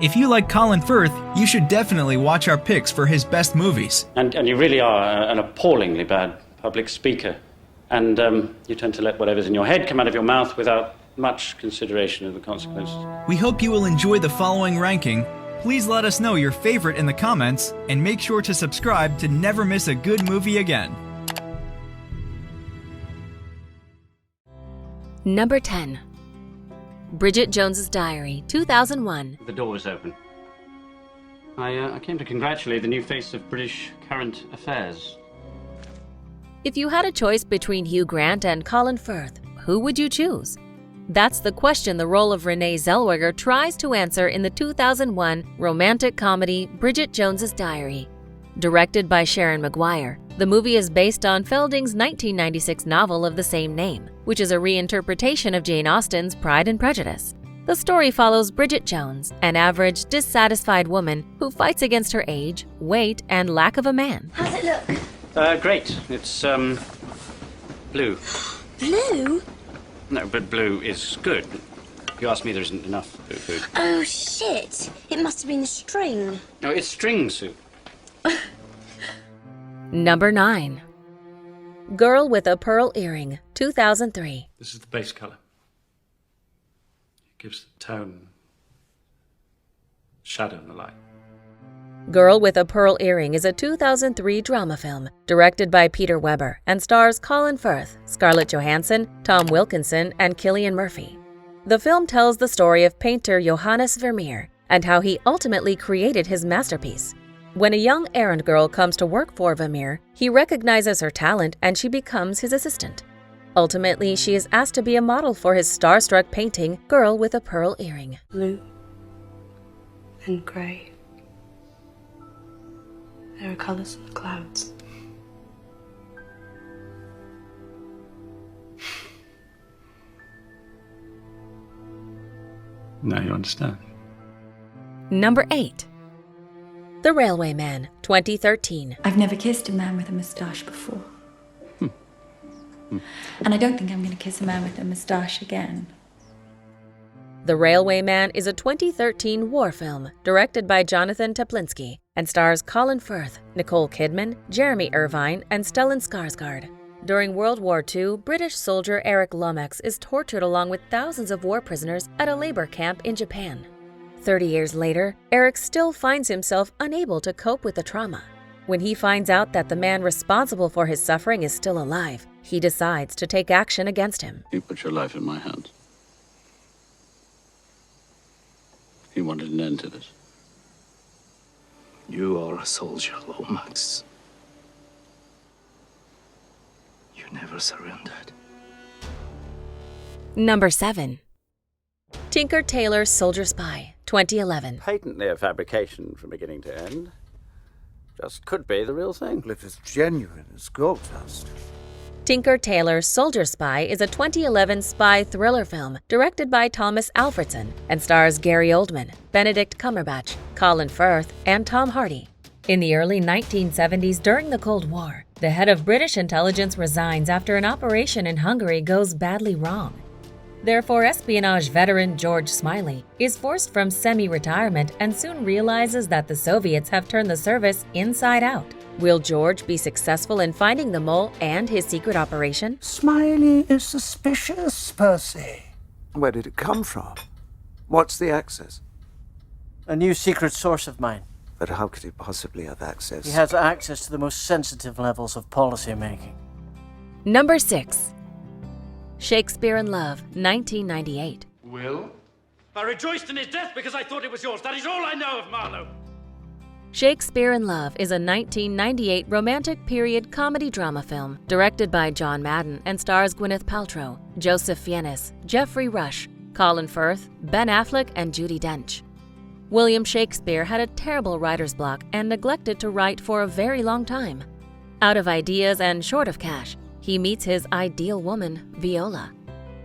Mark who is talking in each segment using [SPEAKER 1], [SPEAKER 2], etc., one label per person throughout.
[SPEAKER 1] If you like Colin Firth, you should definitely watch our picks for his best movies.
[SPEAKER 2] And you really are an appallingly bad public speaker. And you tend to let whatever's in your head come out of your mouth without much consideration of the consequences.
[SPEAKER 1] We hope you will enjoy the following ranking. Please let us know your favorite in the comments, and make sure to subscribe to never miss a good movie again.
[SPEAKER 3] Number 10. Bridget Jones's Diary, 2001.
[SPEAKER 2] The door was open. I came to congratulate the new face of British current affairs.
[SPEAKER 3] If you had a choice between Hugh Grant and Colin Firth, who would you choose? That's the question the role of Renee Zellweger tries to answer in the 2001 romantic comedy Bridget Jones's Diary. Directed by Sharon Maguire, the movie is based on Fielding's 1996 novel of the same name, which is a reinterpretation of Jane Austen's Pride and Prejudice. The story follows Bridget Jones, an average, dissatisfied woman who fights against her age, weight, and lack of a man.
[SPEAKER 4] How's it look?
[SPEAKER 2] Great. It's, blue.
[SPEAKER 4] Blue?
[SPEAKER 2] No, but blue is good. If you ask me, there isn't enough blue food.
[SPEAKER 4] Oh, shit. It must have been the string.
[SPEAKER 2] No, it's string soup.
[SPEAKER 3] Number 9. Girl with a Pearl Earring, 2003.
[SPEAKER 2] This is the base color. It gives the tone, shadow in the light.
[SPEAKER 3] Girl with a Pearl Earring is a 2003 drama film directed by Peter Weber and stars Colin Firth, Scarlett Johansson, Tom Wilkinson, and Cillian Murphy. The film tells the story of painter Johannes Vermeer and how he ultimately created his masterpiece. When a young errand girl comes to work for Vermeer, he recognizes her talent and she becomes his assistant. Ultimately, she is asked to be a model for his starstruck painting, Girl with a Pearl Earring.
[SPEAKER 5] Blue and grey. There are colors in the clouds.
[SPEAKER 2] Now you understand.
[SPEAKER 3] Number 8. The Railway Man, 2013.
[SPEAKER 6] I've never kissed a man with a moustache before. And I don't think I'm going to kiss a man with a moustache again.
[SPEAKER 3] The Railway Man is a 2013 war film directed by Jonathan Teplinsky and stars Colin Firth, Nicole Kidman, Jeremy Irvine, and Stellan Skarsgård. During World War II, British soldier Eric Lomax is tortured along with thousands of war prisoners at a labor camp in Japan. 30 years later, Eric still finds himself unable to cope with the trauma. When he finds out that the man responsible for his suffering is still alive, he decides to take action against him.
[SPEAKER 7] You put your life in my hands. You wanted an end to this.
[SPEAKER 8] You are a soldier, Lomax. You never surrendered.
[SPEAKER 3] Number 7. Tinker Tailor Soldier Spy, 2011.
[SPEAKER 9] Patently a fabrication from beginning to end. Just could be the real thing.
[SPEAKER 10] Well, if it's genuine as gold dust.
[SPEAKER 3] Tinker Tailor Soldier Spy is a 2011 spy thriller film directed by Thomas Alfredson and stars Gary Oldman, Benedict Cumberbatch, Colin Firth, and Tom Hardy. In the early 1970s, during the Cold War, the head of British intelligence resigns after an operation in Hungary goes badly wrong. Therefore, espionage veteran George Smiley is forced from semi-retirement and soon realizes that the Soviets have turned the service inside out. Will George be successful in finding the mole and his secret operation?
[SPEAKER 10] Smiley is suspicious, Percy.
[SPEAKER 9] Where did it come from? What's the access?
[SPEAKER 11] A new secret source of mine.
[SPEAKER 9] But how could he possibly have access?
[SPEAKER 11] He has access to the most sensitive levels of policy making.
[SPEAKER 3] Number 6. Shakespeare in Love, 1998.
[SPEAKER 2] Will? I rejoiced in his death because I thought it was yours. That is all I know of Marlowe.
[SPEAKER 3] Shakespeare in Love is a 1998 romantic period comedy drama film directed by John Madden and stars Gwyneth Paltrow, Joseph Fiennes, Geoffrey Rush, Colin Firth, Ben Affleck, and Judi Dench. William Shakespeare had a terrible writer's block and neglected to write for a very long time. Out of ideas and short of cash, he meets his ideal woman, Viola.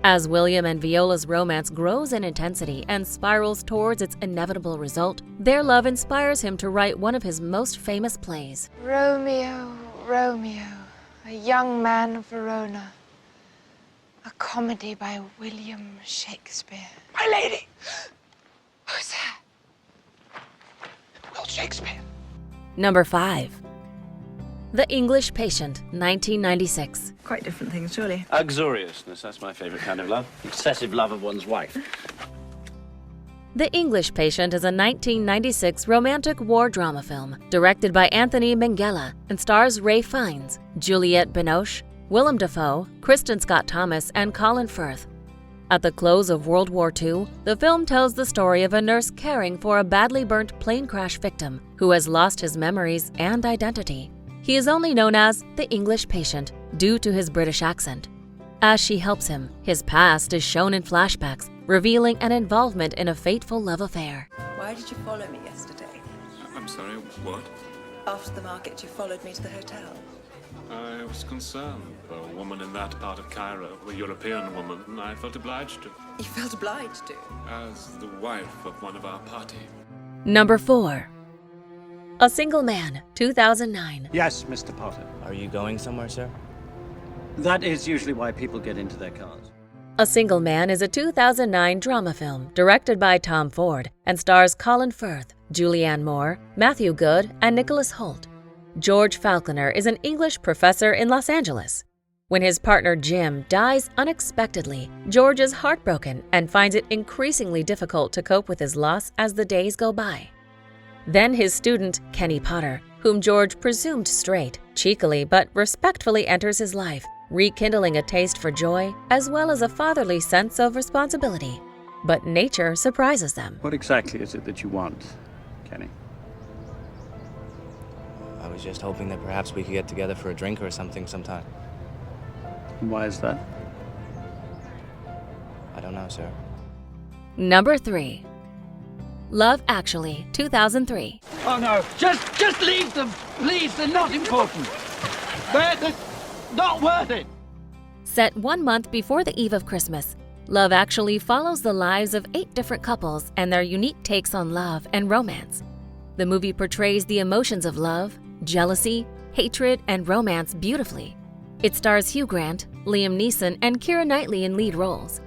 [SPEAKER 3] As William and Viola's romance grows in intensity and spirals towards its inevitable result, their love inspires him to write one of his most famous plays.
[SPEAKER 12] Romeo, Romeo, a young man of Verona. A comedy by William Shakespeare.
[SPEAKER 8] My lady!
[SPEAKER 12] Who's that?
[SPEAKER 3] Number 5. The English Patient, 1996.
[SPEAKER 13] Quite different things, surely.
[SPEAKER 7] Uxoriousness, that's my favourite kind of love. Excessive love of one's wife.
[SPEAKER 3] The English Patient is a 1996 romantic war drama film directed by Anthony Minghella and stars Ralph Fiennes, Juliette Binoche, Willem Dafoe, Kristen Scott Thomas, and Colin Firth. At the close of World War II, the film tells the story of a nurse caring for a badly burnt plane crash victim who has lost his memories and identity. He is only known as the English Patient due to his British accent. As she helps him, his past is shown in flashbacks, revealing an involvement in a fateful love affair.
[SPEAKER 13] Why did you follow me yesterday?
[SPEAKER 14] I'm sorry, what?
[SPEAKER 13] After the market, you followed me to the hotel.
[SPEAKER 14] I was concerned for a woman in that part of Cairo, a European woman, and I felt obliged to.
[SPEAKER 13] You felt obliged to?
[SPEAKER 14] As the wife of one of our party.
[SPEAKER 3] Number 4. A Single Man, 2009.
[SPEAKER 2] Yes, Mr. Potter.
[SPEAKER 15] Are you going somewhere, sir?
[SPEAKER 2] That is usually why people get into their cars.
[SPEAKER 3] A Single Man is a 2009 drama film directed by Tom Ford and stars Colin Firth, Julianne Moore, Matthew Goode, and Nicholas Hoult. George Falconer is an English professor in Los Angeles. When his partner Jim dies unexpectedly, George is heartbroken and finds it increasingly difficult to cope with his loss as the days go by. Then his student, Kenny Potter, whom George presumed straight, cheekily but respectfully enters his life, rekindling a taste for joy as well as a fatherly sense of responsibility. But nature surprises them.
[SPEAKER 2] What exactly is it that you want, Kenny?
[SPEAKER 15] I was just hoping that perhaps we could get together for a drink or something sometime.
[SPEAKER 2] And why is that?
[SPEAKER 15] I don't know, sir.
[SPEAKER 3] Number 3. Love Actually, 2003.
[SPEAKER 10] Oh no, just leave them, please, they're not important. They're not worth it.
[SPEAKER 3] Set 1 month before the eve of Christmas, Love Actually follows the lives of 8 different couples and their unique takes on love and romance. The movie portrays the emotions of love, jealousy, hatred, and romance beautifully. It stars Hugh Grant, Liam Neeson, and Keira Knightley in lead roles.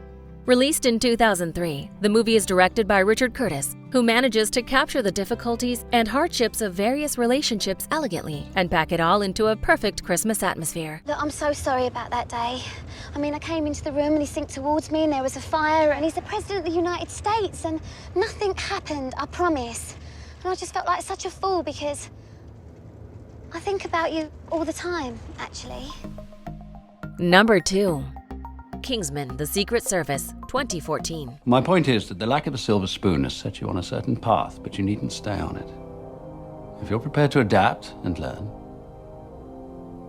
[SPEAKER 3] Released in 2003, the movie is directed by Richard Curtis, who manages to capture the difficulties and hardships of various relationships elegantly and pack it all into a perfect Christmas atmosphere.
[SPEAKER 4] Look, I'm so sorry about that day. I mean, I came into the room and he synced towards me and there was a fire and he's the President of the United States and nothing happened, I promise. And I just felt like such a fool because I think about you all the time, actually.
[SPEAKER 3] Number 2. Kingsman, The Secret Service, 2014.
[SPEAKER 7] My point is that the lack of a silver spoon has set you on a certain path, but you needn't stay on it. If you're prepared to adapt and learn,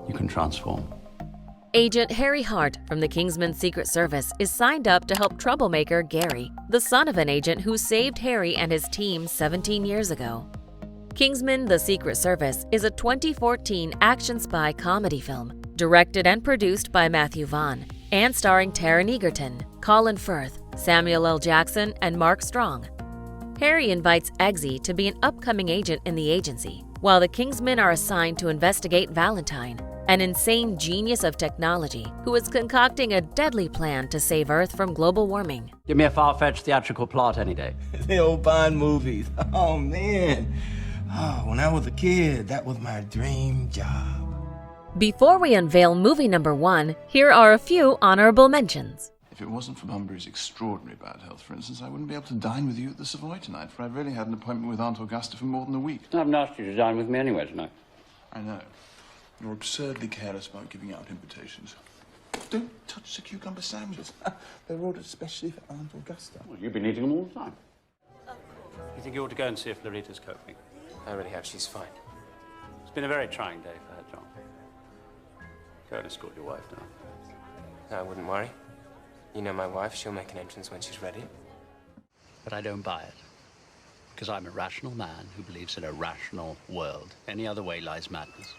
[SPEAKER 7] you can transform.
[SPEAKER 3] Agent Harry Hart from the Kingsman Secret Service is signed up to help troublemaker Gary, the son of an agent who saved Harry and his team 17 years ago. Kingsman, The Secret Service is a 2014 action spy comedy film, directed and produced by Matthew Vaughn, and starring Taron Egerton, Colin Firth, Samuel L. Jackson, and Mark Strong. Harry invites Eggsy to be an upcoming agent in the agency, while the Kingsmen are assigned to investigate Valentine, an insane genius of technology who is concocting a deadly plan to save Earth from global warming.
[SPEAKER 2] Give me a far-fetched theatrical plot any day.
[SPEAKER 16] The old Bond movies. Oh, man. Oh, when I was a kid, that was my dream job.
[SPEAKER 3] Before we unveil movie number 1, here are a few honorable mentions.
[SPEAKER 17] If it wasn't for Bunbury's extraordinary bad health, for instance, I wouldn't be able to dine with you at the Savoy tonight, for I've really had an appointment with Aunt Augusta for more than a week.
[SPEAKER 2] I haven't asked you to dine with me anyway tonight.
[SPEAKER 17] I know. You're absurdly careless about giving out invitations. Don't touch the cucumber sandwiches. They're ordered especially for Aunt Augusta.
[SPEAKER 2] Well, you've been eating them all the time. You think you ought to go and see if Larita's coping?
[SPEAKER 15] I really hope she's fine.
[SPEAKER 2] It's been a very trying day for her, John. Go and escort your wife now.
[SPEAKER 15] I wouldn't worry. You know my wife, she'll make an entrance when she's ready.
[SPEAKER 7] But I don't buy it. Because I'm a rational man who believes in a rational world. Any other way lies madness.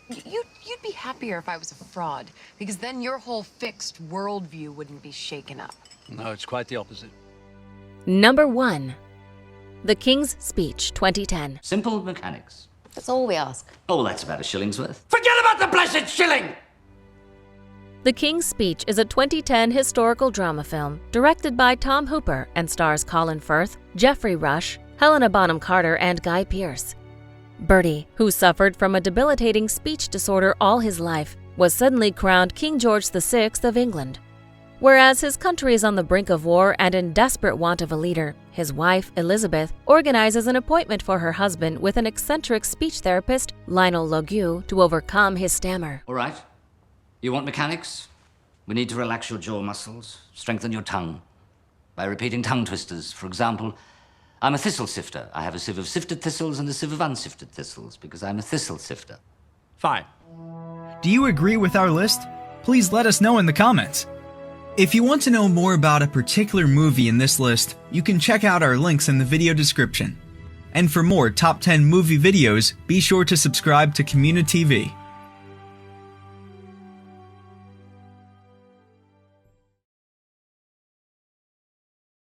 [SPEAKER 18] You'd be happier if I was a fraud, because then your whole fixed worldview wouldn't be shaken up.
[SPEAKER 7] No, it's quite the opposite.
[SPEAKER 3] Number 1. The King's Speech, 2010.
[SPEAKER 19] Simple mechanics.
[SPEAKER 18] That's all we ask.
[SPEAKER 19] Oh, that's about a shilling's worth.
[SPEAKER 10] Forget about the blessed shilling!
[SPEAKER 3] The King's Speech is a 2010 historical drama film directed by Tom Hooper and stars Colin Firth, Jeffrey Rush, Helena Bonham Carter and Guy Pearce. Bertie, who suffered from a debilitating speech disorder all his life, was suddenly crowned King George VI of England. Whereas his country is on the brink of war and in desperate want of a leader, his wife, Elizabeth, organizes an appointment for her husband with an eccentric speech therapist, Lionel Logue, to overcome his stammer.
[SPEAKER 19] All right. You want mechanics? We need to relax your jaw muscles, strengthen your tongue. By repeating tongue twisters. For example, I'm a thistle sifter. I have a sieve of sifted thistles and a sieve of unsifted thistles, because I'm a thistle sifter.
[SPEAKER 1] Fine. Do you agree with our list? Please let us know in the comments. If you want to know more about a particular movie in this list, you can check out our links in the video description. And for more top 10 movie videos, be sure to subscribe to communiTV.